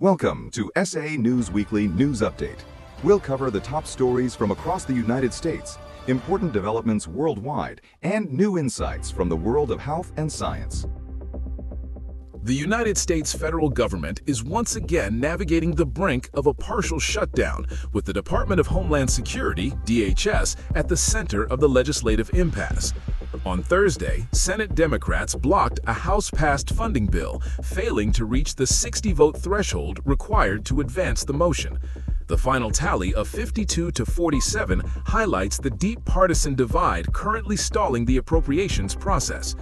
Welcome to SA News Weekly News Update. We'll cover the top stories from across the United States, important developments worldwide, and new insights from the world of health and science. The United States federal government is once again navigating the brink of a partial shutdown, with the Department of Homeland Security, DHS, at the center of the legislative impasse. On Thursday, Senate Democrats blocked a House-passed funding bill, failing to reach the 60-vote threshold required to advance the motion. The final tally of 52 to 47 highlights the deep partisan divide currently stalling the appropriations process.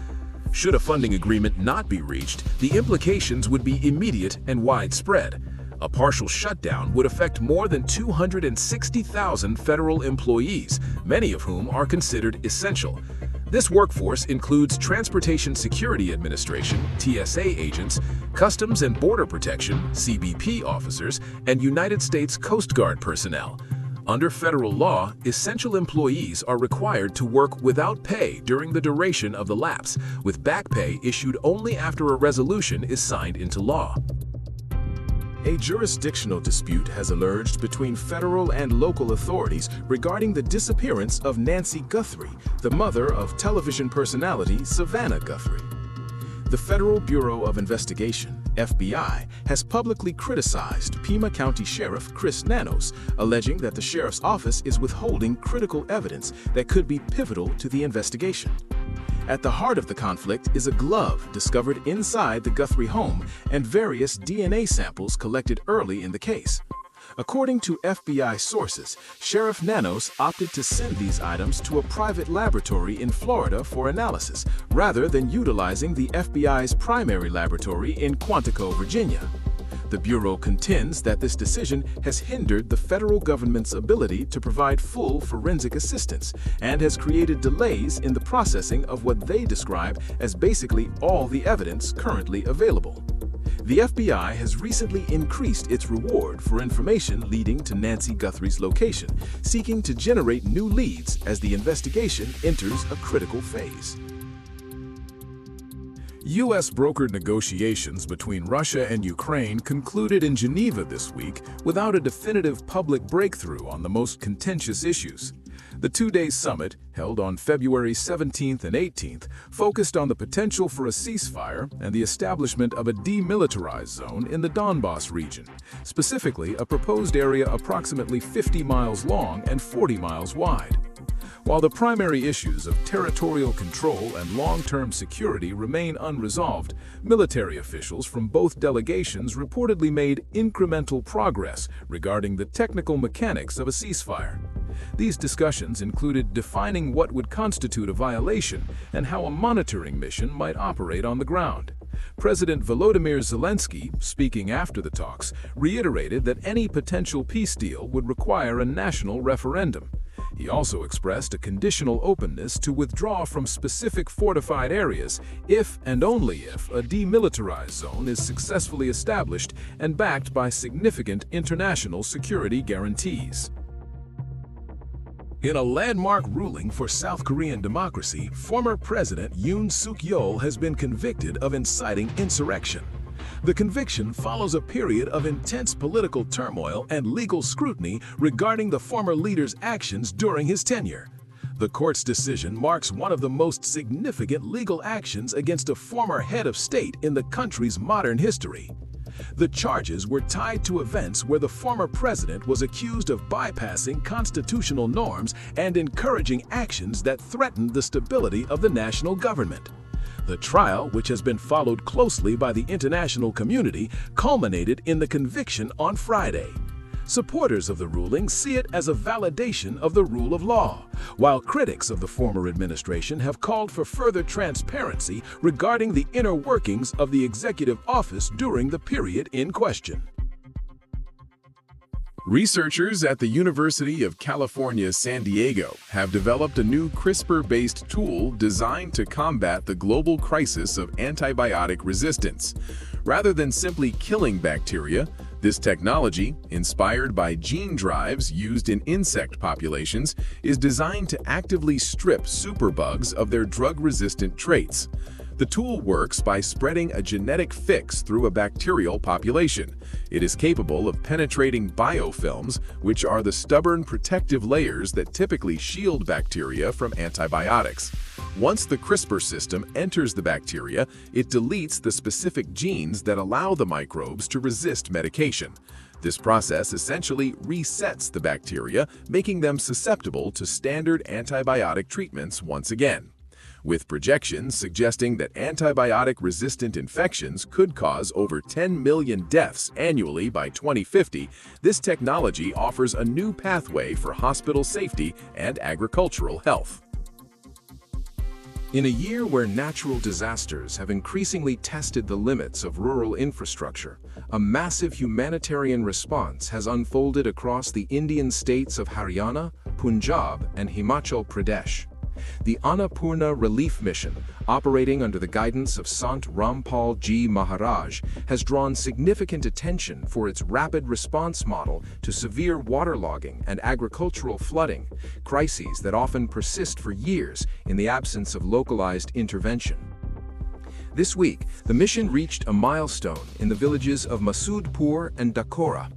Should a funding agreement not be reached, the implications would be immediate and widespread. A partial shutdown would affect more than 260,000 federal employees, many of whom are considered essential. This workforce includes Transportation Security Administration, TSA agents, Customs and Border Protection, CBP officers, and United States Coast Guard personnel. Under federal law, essential employees are required to work without pay during the duration of the lapse, with back pay issued only after a resolution is signed into law. A jurisdictional dispute has emerged between federal and local authorities regarding the disappearance of Nancy Guthrie, the mother of television personality Savannah Guthrie. The Federal Bureau of Investigation, FBI, has publicly criticized Pima County Sheriff Chris Nanos, alleging that the sheriff's office is withholding critical evidence that could be pivotal to the investigation. At the heart of the conflict is a glove discovered inside the Guthrie home and various DNA samples collected early in the case. According to FBI sources, Sheriff Nanos opted to send these items to a private laboratory in Florida for analysis, rather than utilizing the FBI's primary laboratory in Quantico, Virginia. The Bureau contends that this decision has hindered the federal government's ability to provide full forensic assistance and has created delays in the processing of what they describe as basically all the evidence currently available. The FBI has recently increased its reward for information leading to Nancy Guthrie's location, seeking to generate new leads as the investigation enters a critical phase. U.S. brokered negotiations between Russia and Ukraine concluded in Geneva this week without a definitive public breakthrough on the most contentious issues. The two-day summit, held on February 17th and 18th, focused on the potential for a ceasefire and the establishment of a demilitarized zone in the Donbas region, specifically a proposed area approximately 50 miles long and 40 miles wide. While the primary issues of territorial control and long-term security remain unresolved, military officials from both delegations reportedly made incremental progress regarding the technical mechanics of a ceasefire. These discussions included defining what would constitute a violation and how a monitoring mission might operate on the ground. President Volodymyr Zelensky, speaking after the talks, reiterated that any potential peace deal would require a national referendum. He also expressed a conditional openness to withdraw from specific fortified areas if and only if a demilitarized zone is successfully established and backed by significant international security guarantees. In a landmark ruling for South Korean democracy, former President Yoon Suk-yeol has been convicted of inciting insurrection. The conviction follows a period of intense political turmoil and legal scrutiny regarding the former leader's actions during his tenure. The court's decision marks one of the most significant legal actions against a former head of state in the country's modern history. The charges were tied to events where the former president was accused of bypassing constitutional norms and encouraging actions that threatened the stability of the national government. The trial, which has been followed closely by the international community, culminated in the conviction on Friday. Supporters of the ruling see it as a validation of the rule of law, while critics of the former administration have called for further transparency regarding the inner workings of the executive office during the period in question. Researchers at the University of California, San Diego have developed a new CRISPR-based tool designed to combat the global crisis of antibiotic resistance. Rather than simply killing bacteria, this technology, inspired by gene drives used in insect populations, is designed to actively strip superbugs of their drug-resistant traits. The tool works by spreading a genetic fix through a bacterial population. It is capable of penetrating biofilms, which are the stubborn protective layers that typically shield bacteria from antibiotics. Once the CRISPR system enters the bacteria, it deletes the specific genes that allow the microbes to resist medication. This process essentially resets the bacteria, making them susceptible to standard antibiotic treatments once again. With projections suggesting that antibiotic-resistant infections could cause over 10 million deaths annually by 2050, this technology offers a new pathway for hospital safety and agricultural health. In a year where natural disasters have increasingly tested the limits of rural infrastructure, a massive humanitarian response has unfolded across the Indian states of Haryana, Punjab, and Himachal Pradesh. The Annapurna Relief Mission, operating under the guidance of Sant Rampal Ji Maharaj, has drawn significant attention for its rapid response model to severe waterlogging and agricultural flooding, crises that often persist for years in the absence of localized intervention. This week, the mission reached a milestone in the villages of Masoodpur and Dakora.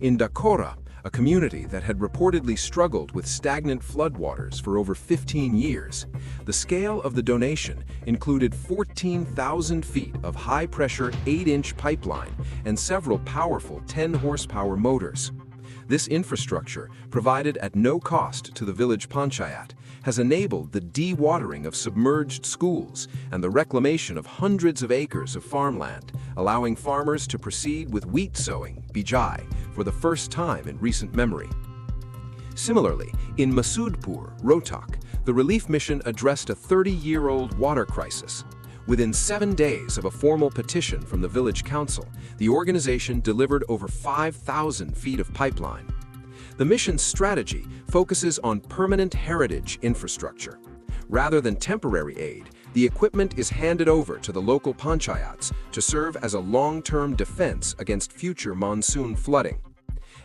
In Dakora, a community that had reportedly struggled with stagnant floodwaters for over 15 years, the scale of the donation included 14,000 feet of high-pressure 8-inch pipeline and several powerful 10-horsepower motors. This infrastructure, provided at no cost to the village panchayat, has enabled the dewatering of submerged schools and the reclamation of hundreds of acres of farmland, allowing farmers to proceed with wheat sowing, bijai, for the first time in recent memory. Similarly, in Masoodpur, Rohtak, the relief mission addressed a 30-year-old water crisis. Within 7 days of a formal petition from the village council, the organization delivered over 5,000 feet of pipeline. The mission's strategy focuses on permanent heritage infrastructure. Rather than temporary aid, the equipment is handed over to the local panchayats to serve as a long-term defense against future monsoon flooding.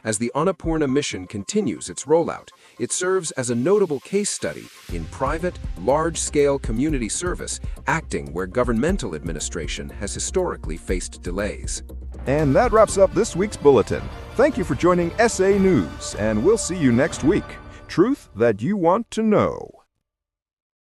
As the Annapurna mission continues its rollout, it serves as a notable case study in private, large-scale community service acting where governmental administration has historically faced delays. And that wraps up this week's bulletin. Thank you for joining SA News, and we'll see you next week. Truth that you want to know.